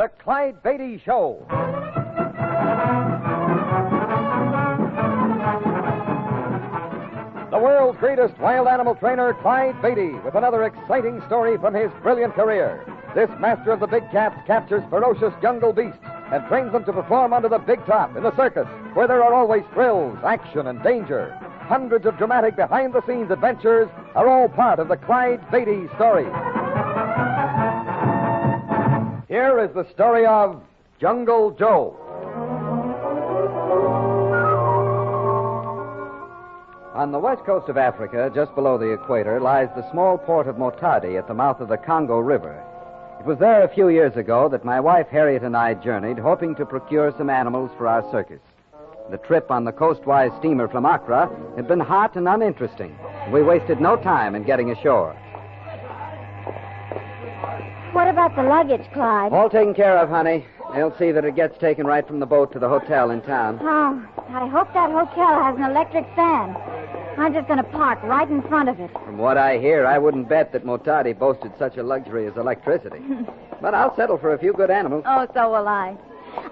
The Clyde Beatty Show. The world's greatest wild animal trainer, Clyde Beatty, with another exciting story from his brilliant career. This master of the big cats captures ferocious jungle beasts and trains them to perform under the big top in the circus, where there are always thrills, action, and danger. Hundreds of dramatic behind-the-scenes adventures are all part of the Clyde Beatty story. Here is the story of Jungle Joe. On the west coast of Africa, just below the equator, lies the small port of Motadi at the mouth of the Congo River. It was there a few years ago that my wife Harriet and I journeyed, hoping to procure some animals for our circus. The trip on the coastwise steamer from Accra had been hot and uninteresting. We wasted no time in getting ashore. What about the luggage, Clyde? All taken care of, honey. They'll see that it gets taken right from the boat to the hotel in town. Oh, I hope that hotel has an electric fan. I'm just going to park right in front of it. From what I hear, I wouldn't bet that Motadi boasted such a luxury as electricity. But I'll settle for a few good animals. Oh, so will I.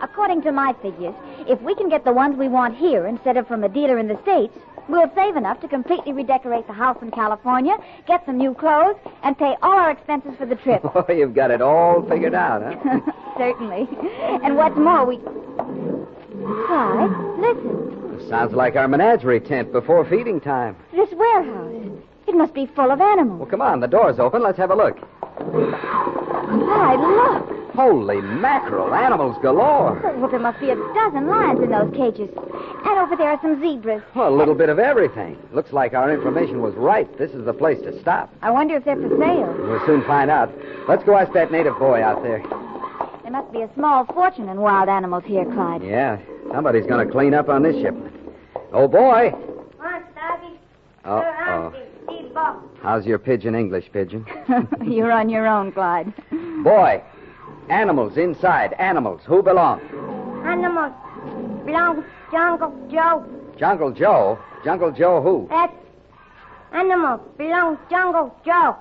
According to my figures, if we can get the ones we want here instead of from a dealer in the States, we'll save enough to completely redecorate the house in California, get some new clothes, and pay all our expenses for the trip. Oh, you've got it all figured out, huh? Certainly. And what's more, Clyde, listen. Sounds like our menagerie tent before feeding time. This warehouse. It must be full of animals. Well, come on. The door's open. Let's have a look. Clyde, look. Holy mackerel. Animals galore. Well, there must be a dozen lions in those cages. And over there are some zebras. Well, a little bit of everything. Looks like our information was right. This is the place to stop. I wonder if they're for sale. We'll soon find out. Let's go ask that native boy out there. There must be a small fortune in wild animals here, Clyde. Yeah. Somebody's going to clean up on this shipment. Oh, boy. Uh-oh. How's your pigeon English, pigeon? You're on your own, Clyde. Boy, animals inside. Animals. Who belong? Animals belong Jungle Joe. Jungle Joe? Jungle Joe who? That's animals belong Jungle Joe.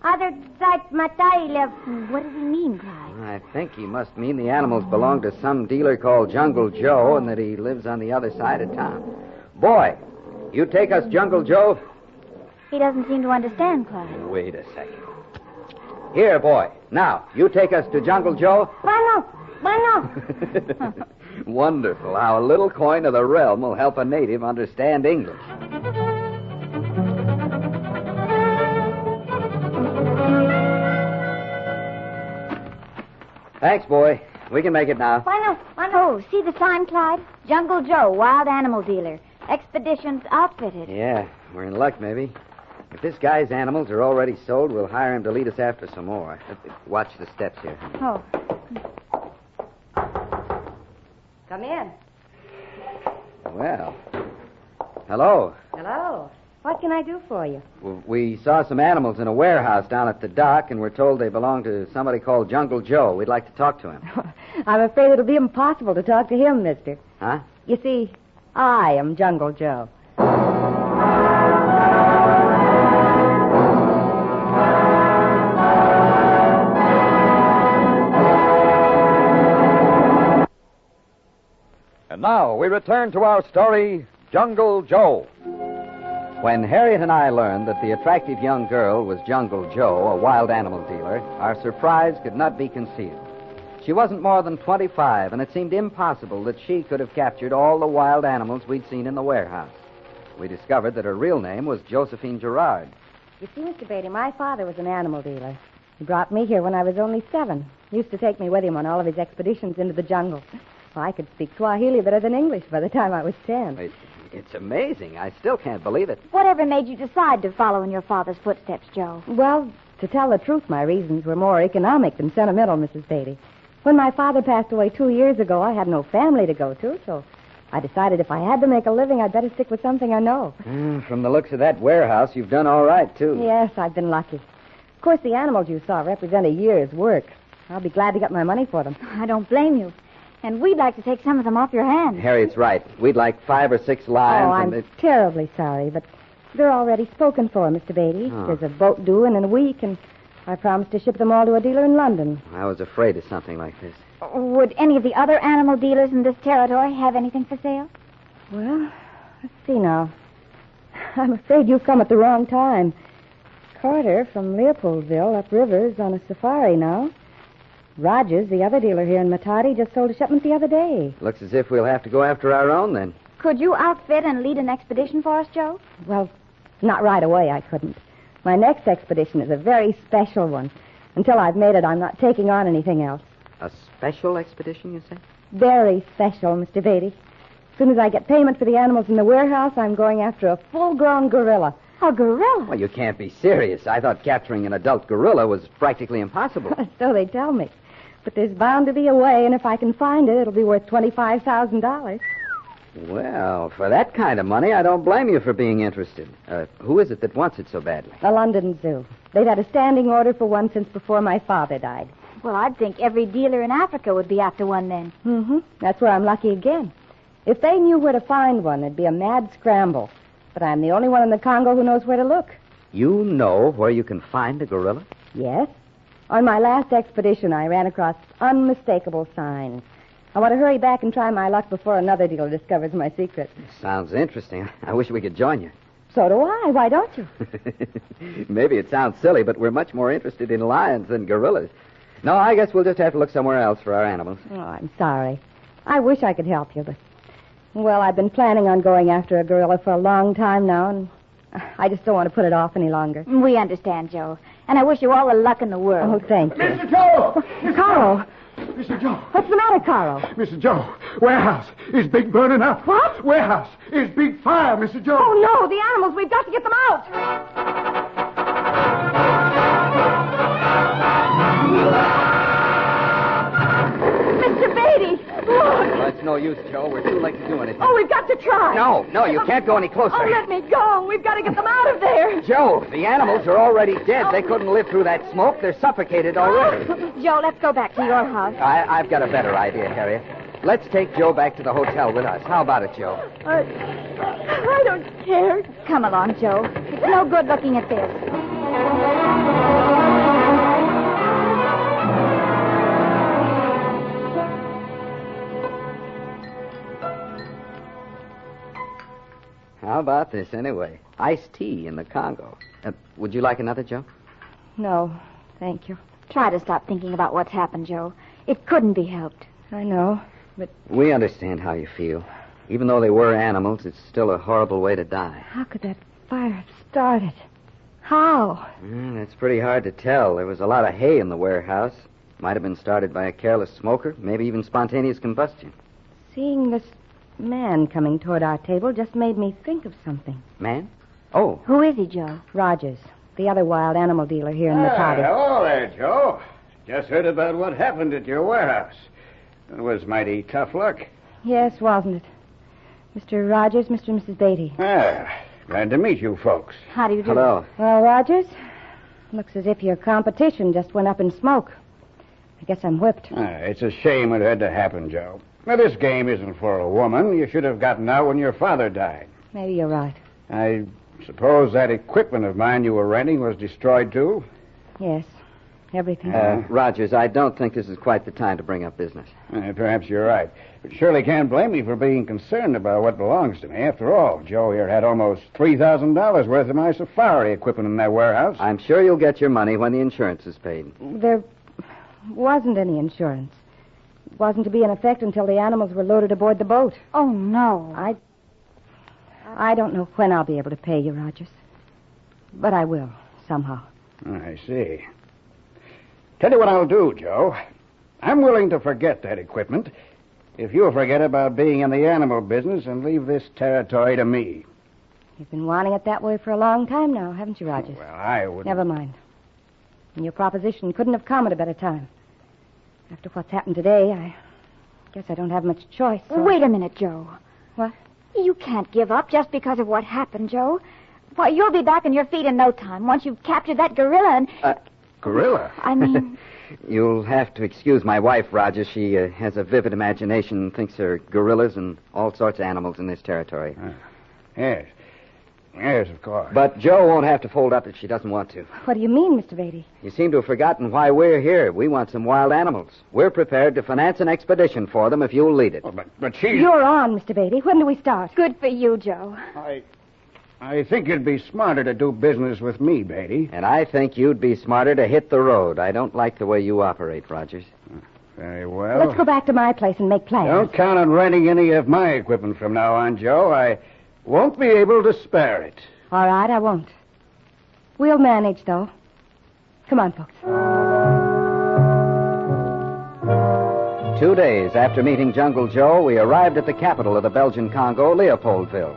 Other side Matai live. What does he mean, Clyde? I think he must mean the animals belong to some dealer called Jungle Joe and that he lives on the other side of town. Boy, you take us Jungle Joe? He doesn't seem to understand, Clyde. Wait a second. Here, boy. Now, you take us to Jungle Joe? Bueno. Wonderful how a little coin of the realm will help a native understand English. Thanks, boy. We can make it now. Bueno. Oh, see the sign, Clyde? Jungle Joe, wild animal dealer. Expeditions outfitted. Yeah, we're in luck, maybe. If this guy's animals are already sold, we'll hire him to lead us after some more. Watch the steps here. Oh. Come in. Well, hello. Hello. What can I do for you? We saw some animals in a warehouse down at the dock, and we're told they belong to somebody called Jungle Joe. We'd like to talk to him. I'm afraid it'll be impossible to talk to him, mister. Huh? You see, I am Jungle Joe. And now we return to our story, Jungle Joe. When Harriet and I learned that the attractive young girl was Jungle Joe, a wild animal dealer, our surprise could not be concealed. She wasn't more than 25, and it seemed impossible that she could have captured all the wild animals we'd seen in the warehouse. We discovered that her real name was Josephine Gerard. You see, Mr. Beatty, my father was an animal dealer. He brought me here when I was only 7. He used to take me with him on all of his expeditions into the jungle. Well, I could speak Swahili better than English by the time I was 10. It's amazing. I still can't believe it. Whatever made you decide to follow in your father's footsteps, Joe? Well, to tell the truth, my reasons were more economic than sentimental, Mrs. Beatty. When my father passed away 2 years ago, I had no family to go to, so I decided if I had to make a living, I'd better stick with something I know. From the looks of that warehouse, you've done all right, too. Yes, I've been lucky. Of course, the animals you saw represent a year's work. I'll be glad to get my money for them. I don't blame you. And we'd like to take some of them off your hands. Harriet's right. We'd like 5 or 6 lions. Oh, I'm terribly sorry, but they're already spoken for, Mr. Beatty. Oh. There's a boat due in a week, and I promised to ship them all to a dealer in London. I was afraid of something like this. Would any of the other animal dealers in this territory have anything for sale? Well, let's see now. I'm afraid you've come at the wrong time. Carter from Leopoldville upriver is on a safari now. Rogers, the other dealer here in Matadi, just sold a shipment the other day. Looks as if we'll have to go after our own then. Could you outfit and lead an expedition for us, Joe? Well, not right away, I couldn't. My next expedition is a very special one. Until I've made it, I'm not taking on anything else. A special expedition, you say? Very special, Mr. Beatty. As soon as I get payment for the animals in the warehouse, I'm going after a full-grown gorilla. A gorilla? Well, you can't be serious. I thought capturing an adult gorilla was practically impossible. So they tell me. But there's bound to be a way, and if I can find it, it'll be worth $25,000. Well, for that kind of money, I don't blame you for being interested. Who is it that wants it so badly? The London Zoo. They've had a standing order for one since before my father died. Well, I'd think every dealer in Africa would be after one then. Mm-hmm. That's where I'm lucky again. If they knew where to find one, it'd be a mad scramble. But I'm the only one in the Congo who knows where to look. You know where you can find a gorilla? Yes. On my last expedition, I ran across unmistakable signs. I want to hurry back and try my luck before another dealer discovers my secret. Sounds interesting. I wish we could join you. So do I. Why don't you? Maybe it sounds silly, but we're much more interested in lions than gorillas. No, I guess we'll just have to look somewhere else for our animals. Oh, I'm sorry. I wish I could help you, but... Well, I've been planning on going after a gorilla for a long time now, and I just don't want to put it off any longer. We understand, Joe. And I wish you all the luck in the world. Oh, thank you. Mr. Joe! Carlo! Mr. Joe! What's the matter, Carlo? Mr. Joe, warehouse is big burning up. What? Warehouse is big fire, Mr. Joe. Oh, no, the animals. We've got to get them out. Mr. Beatty, look. Well, it's no use, Joe. We're too late to do anything. Oh, we've got to try. No, you can't go any closer. Oh, let me go. We've got to get them out of there. Joe, the animals are already dead. They couldn't live through that smoke. They're suffocated already. Joe, let's go back to your house. I've got a better idea, Harriet. Let's take Joe back to the hotel with us. How about it, Joe? I don't care. Come along, Joe. It's no good looking at this. How about this, anyway? Iced tea in the Congo. Would you like another, Joe? No, thank you. Try to stop thinking about what's happened, Joe. It couldn't be helped. I know, but We understand how you feel. Even though they were animals, it's still a horrible way to die. how could that fire have started? How? It's pretty hard to tell. There was a lot of hay in the warehouse. Might have been started by a careless smoker, maybe even spontaneous combustion. Seeing this man coming toward our table just made me think of something. Man? Oh, Who is he, Joe? Rogers, the other wild animal dealer here in Matadi. Hello there, Joe. Just heard about what happened at your warehouse. It was mighty tough luck. Yes, wasn't it? Mr. Rogers, Mr. and Mrs. Beatty. Glad to meet you folks. How do you do? hello. Well, Rogers, looks as if your competition just went up in smoke. I guess I'm whipped. It's a shame it had to happen, Joe. Now, this game isn't for a woman. You should have gotten out when your father died. Maybe you're right. I suppose that equipment of mine you were renting was destroyed, too? Yes, everything. Rogers, I don't think this is quite the time to bring up business. Perhaps you're right. But surely can't blame me for being concerned about what belongs to me. After all, Joe here had almost $3,000 worth of my safari equipment in that warehouse. I'm sure you'll get your money when the insurance is paid. There wasn't any insurance. It wasn't to be in effect until the animals were loaded aboard the boat. Oh, no. I don't know when I'll be able to pay you, Rogers. But I will, somehow. I see. Tell you what I'll do, Joe. I'm willing to forget that equipment if you'll forget about being in the animal business and leave this territory to me. You've been wanting it that way for a long time now, haven't you, Rogers? Well, I wouldn't... Never mind. And your proposition couldn't have come at a better time. After what's happened today, I guess I don't have much choice. So... Wait a minute, Joe. What? You can't give up just because of what happened, Joe. Why, you'll be back on your feet in no time once you've captured that gorilla and... Gorilla? I mean... You'll have to excuse my wife, Rogers. She has a vivid imagination and thinks there are gorillas and all sorts of animals in this territory. Yes. Yes, of course. But Joe won't have to fold up if she doesn't want to. What do you mean, Mr. Beatty? You seem to have forgotten why we're here. We want some wild animals. We're prepared to finance an expedition for them if you'll lead it. Oh, but she... You're on, Mr. Beatty. When do we start? Good for you, Joe. I think it'd be smarter to do business with me, Beatty. And I think you'd be smarter to hit the road. I don't like the way you operate, Rogers. Very well. Let's go back to my place and make plans. Don't count on renting any of my equipment from now on, Joe. I won't be able to spare it. All right, I won't. We'll manage, though. Come on, folks. 2 days after meeting Jungle Joe, we arrived at the capital of the Belgian Congo, Leopoldville.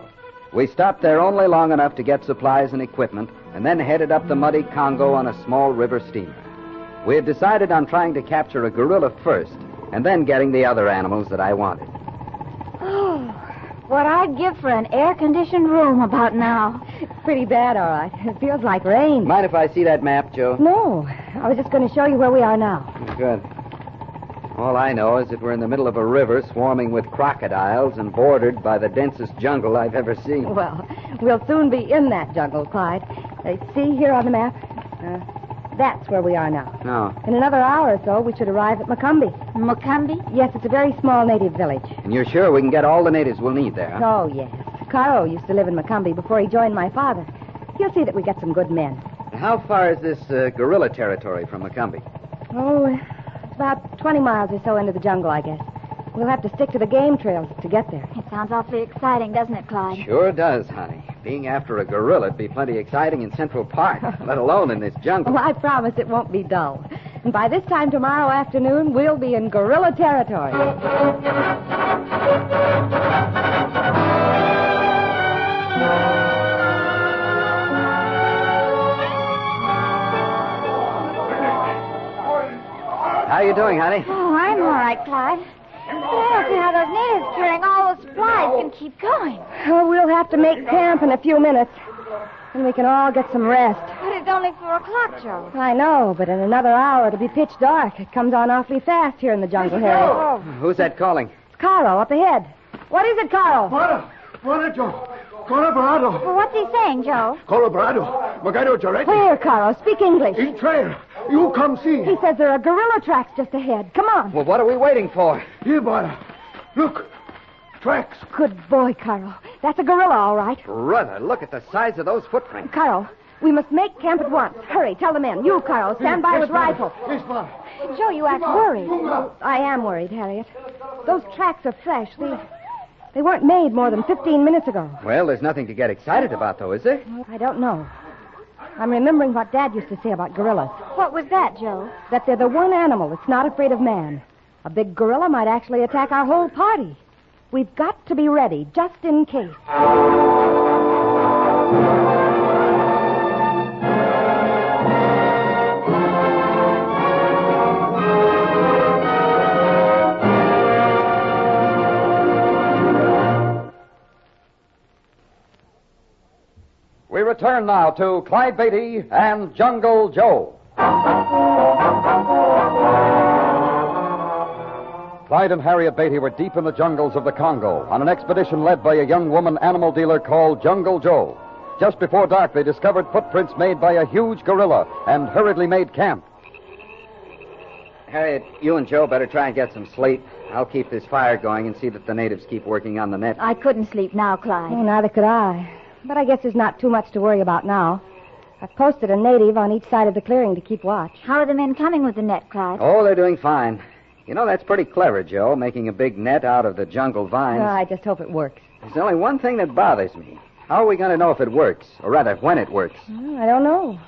We stopped there only long enough to get supplies and equipment, and then headed up the muddy Congo on a small river steamer. We had decided on trying to capture a gorilla first, and then getting the other animals that I wanted. Oh, what I'd give for an air-conditioned room about now. It's pretty bad, all right. It feels like rain. Mind if I see that map, Joe? No, I was just going to show you where we are now. Good. All I know is that we're in the middle of a river swarming with crocodiles and bordered by the densest jungle I've ever seen. Well, we'll soon be in that jungle, Clyde. See here on the map? That's where we are now. No. In another hour or so, we should arrive at Mukumbi. Mukumbi? Yes, it's a very small native village. And you're sure we can get all the natives we'll need there? Huh? Oh, yes. Caro used to live in Mukumbi before he joined my father. He'll see that we get some good men. How far is this gorilla territory from Mukumbi? Oh, it's about 20 miles or so into the jungle, I guess. We'll have to stick to the game trails to get there. It sounds awfully exciting, doesn't it, Clyde? Sure does, honey. Being after a gorila'd be plenty exciting in Central Park, let alone in this jungle. Well, I promise it won't be dull. And by this time tomorrow afternoon, we'll be in gorilla territory. How you doing, honey? Oh, I'm all right, Clyde. But I don't see how those natives carrying all those supplies can keep going. Oh, we'll have to make camp in a few minutes. And we can all get some rest. But it's only 4 o'clock, Joe. I know, but in another hour it'll be pitch dark. It comes on awfully fast here in the jungle, Harry. Oh. Who's that calling? It's Carlo up ahead. What is it, Carlo? Buona, Joe. Colaborado. Well, what's he saying, Joe? Colaborado. Magado Giorgetti. Where, Carlo? Speak English. In trail. You come see. He says there are gorilla tracks just ahead. Come on. Well, what are we waiting for? Here, Buona. Look. Tracks. Good boy, Carlo. That's a gorilla, all right. Brother, look at the size of those footprints. Carlo, we must make camp at once. Hurry, tell the men. You, Carlo, stand by with rifle. Yes, Buona. Joe, you act worried. Well, I am worried, Harriet. Those tracks are fresh. They weren't made more than 15 minutes ago. Well, there's nothing to get excited about, though, is there? I don't know. I'm remembering what Dad used to say about gorillas. What was that, Joe? That they're the one animal that's not afraid of man. A big gorilla might actually attack our whole party. We've got to be ready, just in case. We return now to Clyde Beatty and Jungle Joe. Clyde and Harriet Beatty were deep in the jungles of the Congo on an expedition led by a young woman animal dealer called Jungle Joe. Just before dark, they discovered footprints made by a huge gorilla and hurriedly made camp. Harriet, you and Joe better try and get some sleep. I'll keep this fire going and see that the natives keep working on the net. I couldn't sleep now, Clyde. Oh, neither could I. But I guess there's not too much to worry about now. I've posted a native on each side of the clearing to keep watch. How are the men coming with the net, Clyde? Oh, they're doing fine. You know, that's pretty clever, Joe, making a big net out of the jungle vines. I just hope it works. There's only one thing that bothers me. How are we going to know if it works? Or rather, when it works? I don't know.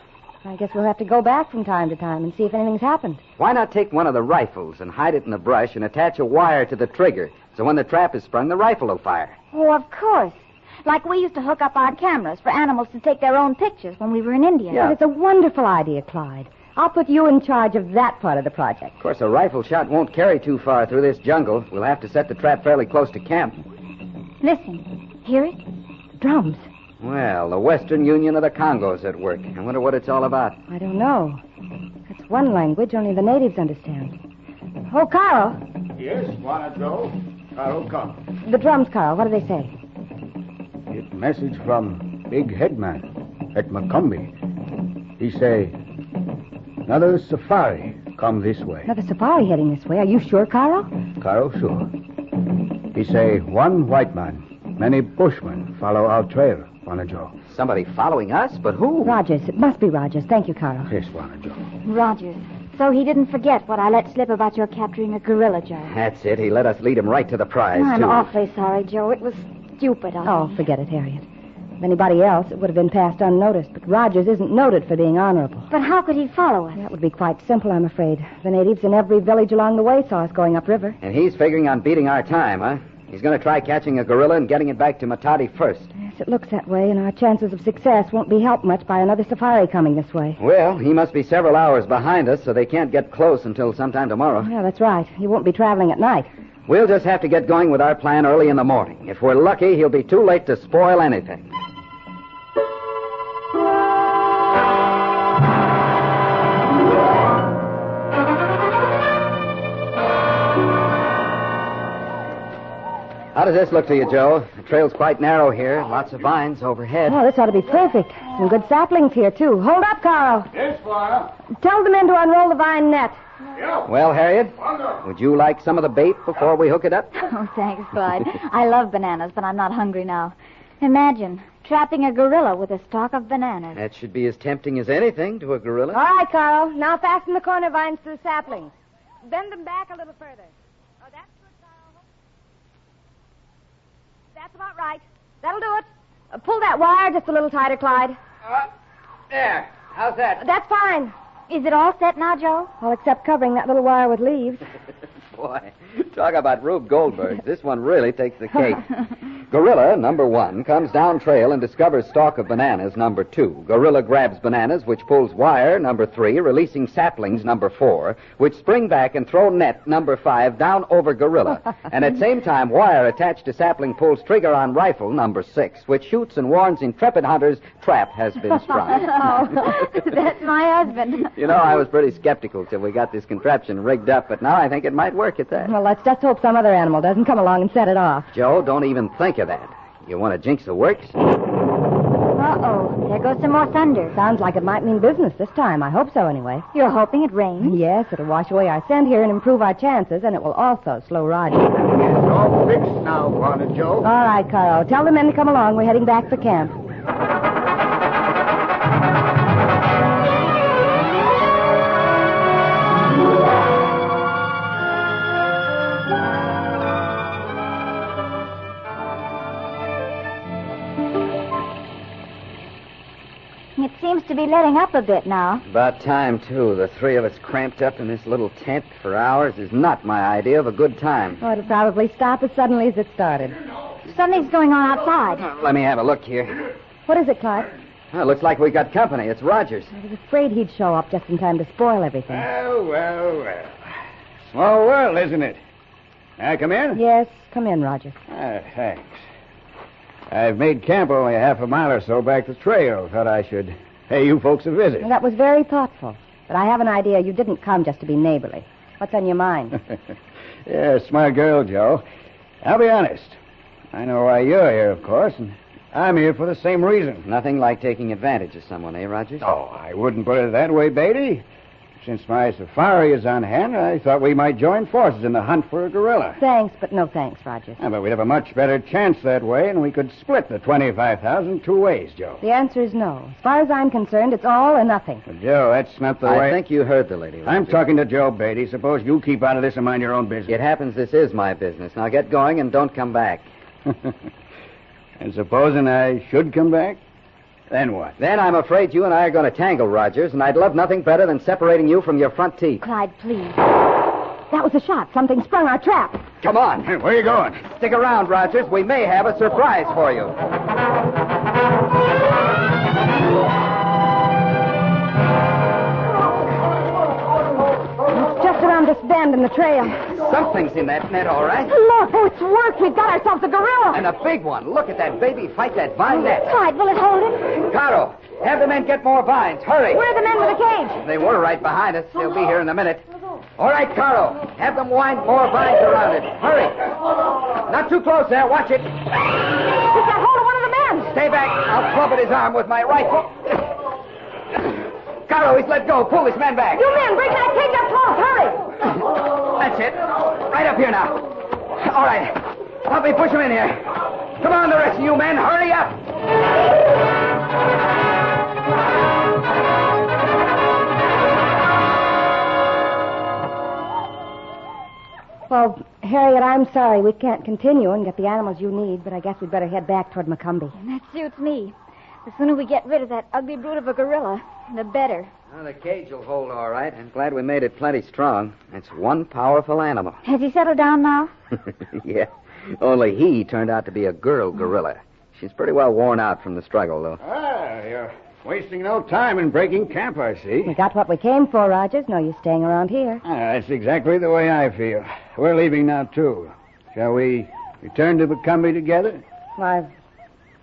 I guess we'll have to go back from time to time and see if anything's happened. Why not take one of the rifles and hide it in the brush and attach a wire to the trigger so when the trap is sprung, the rifle will fire? Oh, of course. Like we used to hook up our cameras for animals to take their own pictures when we were in India. Yeah. Well, it's a wonderful idea, Clyde. I'll put you in charge of that part of the project. Of course, a rifle shot won't carry too far through this jungle. We'll have to set the trap fairly close to camp. Listen. Hear it? Drums. Well, the Western Union of the Congo's at work. I wonder what it's all about. I don't know. That's one language only the natives understand. Oh, Carl. Yes, Buona, Joe. Carol, come. The drums, Carl. What do they say? It's message from big headman at Macombi. He say, another safari come this way. Another safari heading this way. Are you sure, Carl? Carl, sure. He say, one white man, many bushmen follow our trail, Wanna Joe. Somebody following us? But who? Rogers. It must be Rogers. Thank you, Carl. Yes, Wanna Joe. Rogers. So he didn't forget what I let slip about your capturing a gorilla, Joe. That's it. He let us lead him right to the prize, I'm too. awfully sorry, Joe. It was stupid of Oh, me. forget it, Harriet. If anybody else, it would have been passed unnoticed. But Rogers isn't noted for being honorable. But how could he follow us? That would be quite simple, I'm afraid. The natives in every village along the way saw us going upriver. And he's figuring on beating our time, huh? He's going to try catching a gorilla and getting it back to Matadi first. Yes, it looks that way, and our chances of success won't be helped much by another safari coming this way. Well, he must be several hours behind us, so they can't get close until sometime tomorrow. Yeah, that's right. He won't be traveling at night. We'll just have to get going with our plan early in the morning. If we're lucky, he'll be too late to spoil anything. How does this look to you, Joe? The trail's quite narrow here. Lots of vines overhead. Oh, this ought to be perfect. Some good saplings here, too. Hold up, Carl. Yes, Squire. Tell the men to unroll the vine net. Yeah. Well, Harriet, would you like some of the bait before we hook it up? Oh, thanks, Clyde. I love bananas, but I'm not hungry now. Imagine trapping a gorilla with a stalk of bananas. That should be as tempting as anything to a gorilla. All right, Carl. Now fasten the corner vines to the saplings. Bend them back a little further. Oh, that's good, Carl. That's about right. That'll do it. Pull that wire just a little tighter, Clyde. There. How's that? That's fine. Is it all set now, Joe? Well, except covering that little wire with leaves. Boy, talk about Rube Goldberg. This one really takes the cake. Gorilla, number 1, comes down trail and discovers stalk of bananas, number 2. Gorilla grabs bananas, which pulls wire, number 3, releasing saplings, number 4, which spring back and throw net, number 5, down over gorilla. And at same time, wire attached to sapling pulls trigger on rifle, number 6, which shoots and warns intrepid hunters trap has been sprung. Oh, that's my husband. You know, I was pretty skeptical till we got this contraption rigged up, but now I think it might work at that. Well, let's just hope some other animal doesn't come along and set it off. Joe, don't even think of that. You want to jinx the works? Uh-oh. There goes some more thunder. Sounds like it might mean business this time. I hope so, anyway. You're hoping it rains? Yes, it'll wash away our scent here and improve our chances, and it will also slow Roger. It's all fixed now, Wanna Joe. All right, Carl. Tell the men to come along. We're heading back for camp. It seems to be letting up a bit now. About time, too. The 3 of us cramped up in this little tent for hours is not my idea of a good time. Oh, it'll probably stop as suddenly as it started. Something's going on outside. Let me have a look here. What is it, Clyde? Well, looks like we got company. It's Rogers. I was afraid he'd show up just in time to spoil everything. Well. Small world, isn't it? Come in? Yes, come in, Roger. Thanks. I've made camp only a half a mile or so back the trail. Thought I should pay you folks a visit. Well, that was very thoughtful. But I have an idea you didn't come just to be neighborly. What's on your mind? Yeah, smart girl, Joe. I'll be honest. I know why you're here, of course, and I'm here for the same reason. Nothing like taking advantage of someone, eh, Rogers? Oh, I wouldn't put it that way, Beatty. Since my safari is on hand, I thought we might join forces in the hunt for a gorilla. Thanks, but no thanks, Roger. But we'd have a much better chance that way, and we could split the $25,000 2 ways, Joe. The answer is no. As far as I'm concerned, it's all or nothing. But, Joe, that's not the way... I think you heard the lady, Rogers. I'm talking to Joe, Beatty. Suppose you keep out of this and mind your own business. It happens this is my business. Now get going and don't come back. And supposing I should come back? Then what? Then I'm afraid you and I are going to tangle, Rogers, and I'd love nothing better than separating you from your front teeth. Clyde, please. That was a shot. Something sprung our trap. Come on. Hey, where are you going? Stick around, Rogers. We may have a surprise for you. It's just around this bend in the trail. Something's in that net, all right. Look, oh, it's worked. We've got ourselves a gorilla. And a big one. Look at that baby fight that vine net. Clyde, will it hold it? Caro, have the men get more vines. Hurry. Where are the men with the cage? They were right behind us. They'll be here in a minute. All right, Caro. Have them wind more vines around it. Hurry. Not too close there. Watch it. He's got hold of one of the men. Stay back. I'll club at his arm with my rifle. Carlo, he's let go. Pull this man back. You men, bring that cage up close. Hurry. That's it. Right up here now. All right. Help me push him in here. Come on, the rest of you men. Hurry up. Well, Harriet, I'm sorry we can't continue and get the animals you need, but I guess we'd better head back toward Macomb. That suits me. The sooner we get rid of that ugly brute of a gorilla, the better. Well, the cage will hold all right. I'm glad we made it plenty strong. It's one powerful animal. Has he settled down now? Yeah. Only he turned out to be a girl gorilla. She's pretty well worn out from the struggle, though. Ah, you're wasting no time in breaking camp, I see. We got what we came for, Rogers. No use staying around here. That's exactly the way I feel. We're leaving now, too. Shall we return to Macomb together? Why,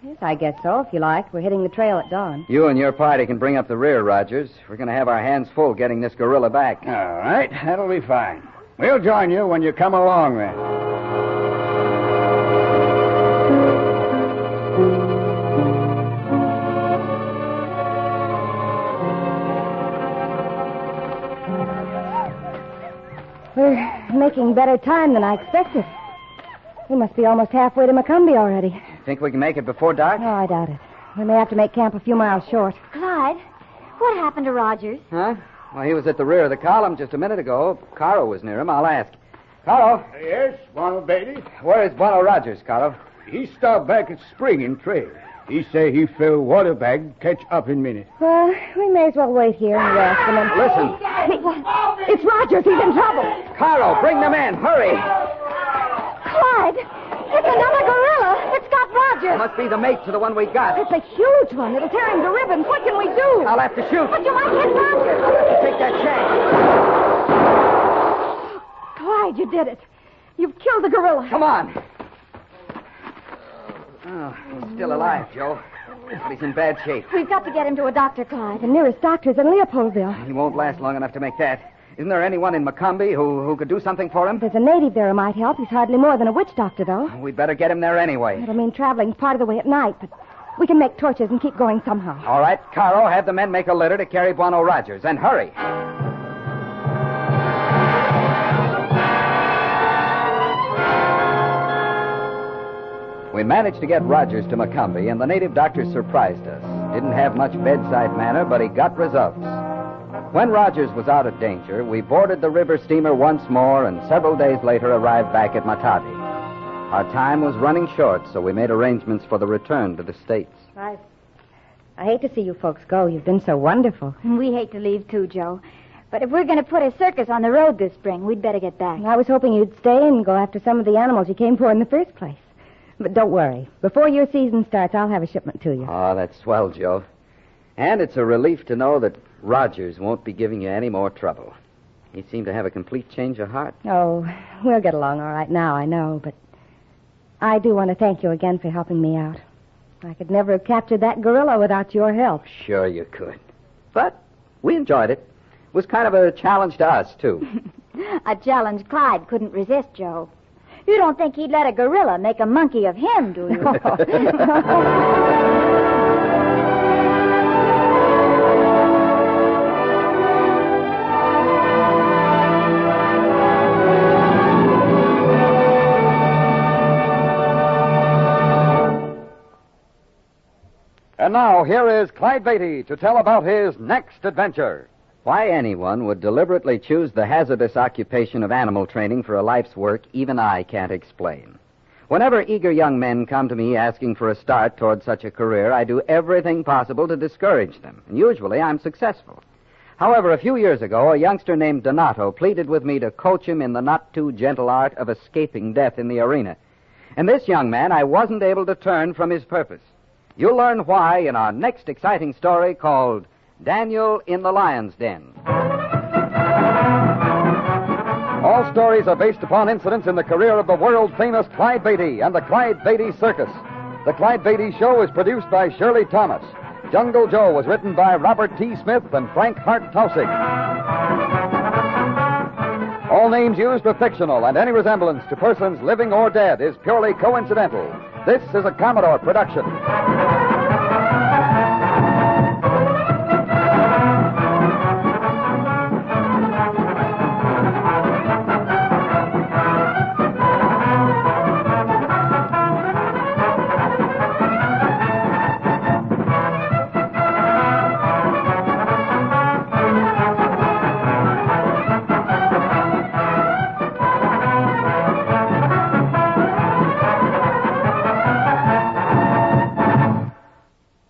yes, I guess so, if you like. We're hitting the trail at dawn. You and your party can bring up the rear, Rogers. We're going to have our hands full getting this gorilla back. All right, that'll be fine. We'll join you when you come along, then. We're making better time than I expected. We must be almost halfway to Macomb already. Think we can make it before dark? No, I doubt it. We may have to make camp a few miles short. Clyde, what happened to Rogers? Huh? Well, he was at the rear of the column just a minute ago. Carlo was near him. I'll ask. Carlo? Yes, Bono Beatty? Where is Bono Rogers, Carlo? He stopped back at Spring and Trail. He say he fill water bag, catch up in minute. Well, we may as well wait here and rest and then... Listen. It's Rogers. He's in trouble. Carlo, bring them in. Hurry. Clyde, it's another gorilla. It's got Rogers. Must be the mate to the one we got. It's a huge one. It'll tear him to ribbons. What can we do? I'll have to shoot. But you might hit Rogers. I'll have to take that chance. Clyde, you did it. You've killed the gorilla. Come on. Oh, he's still alive, Joe. But he's in bad shape. We've got to get him to a doctor, Clyde. The nearest doctor's in Leopoldville. He won't last long enough to make that. Isn't there anyone in Macomb who could do something for him? There's a native there who might help. He's hardly more than a witch doctor, though. We'd better get him there anyway. It'll mean traveling part of the way at night, but we can make torches and keep going somehow. All right, Caro, have the men make a litter to carry Bono Rogers, and hurry. We managed to get Rogers to Macomb, and the native doctor surprised us. Didn't have much bedside manner, but he got results. When Rogers was out of danger, we boarded the river steamer once more, and several days later arrived back at Matadi. Our time was running short, so we made arrangements for the return to the States. I hate to see you folks go. You've been so wonderful. We hate to leave, too, Joe. But if we're going to put a circus on the road this spring, we'd better get back. I was hoping you'd stay and go after some of the animals you came for in the first place. But don't worry. Before your season starts, I'll have a shipment to you. Oh, that's swell, Joe. And it's a relief to know that Rogers won't be giving you any more trouble. He seemed to have a complete change of heart. Oh, we'll get along all right now, I know, but I do want to thank you again for helping me out. I could never have captured that gorilla without your help. Sure you could. But we enjoyed it. It was kind of a challenge to us, too. A challenge Clyde couldn't resist, Joe. You don't think he'd let a gorilla make a monkey of him, do you? And now, here is Clyde Beatty to tell about his next adventure. Why anyone would deliberately choose the hazardous occupation of animal training for a life's work, even I can't explain. Whenever eager young men come to me asking for a start toward such a career, I do everything possible to discourage them, and usually I'm successful. However, a few years ago, a youngster named Donato pleaded with me to coach him in the not-too-gentle art of escaping death in the arena. And this young man, I wasn't able to turn from his purpose. You'll learn why in our next exciting story called Daniel in the Lion's Den. All stories are based upon incidents in the career of the world-famous Clyde Beatty and the Clyde Beatty Circus. The Clyde Beatty Show is produced by Shirley Thomas. Jungle Joe was written by Robert T. Smith and Frank Hart Tausig. All names used are fictional, and any resemblance to persons living or dead is purely coincidental. This is a Commodore production.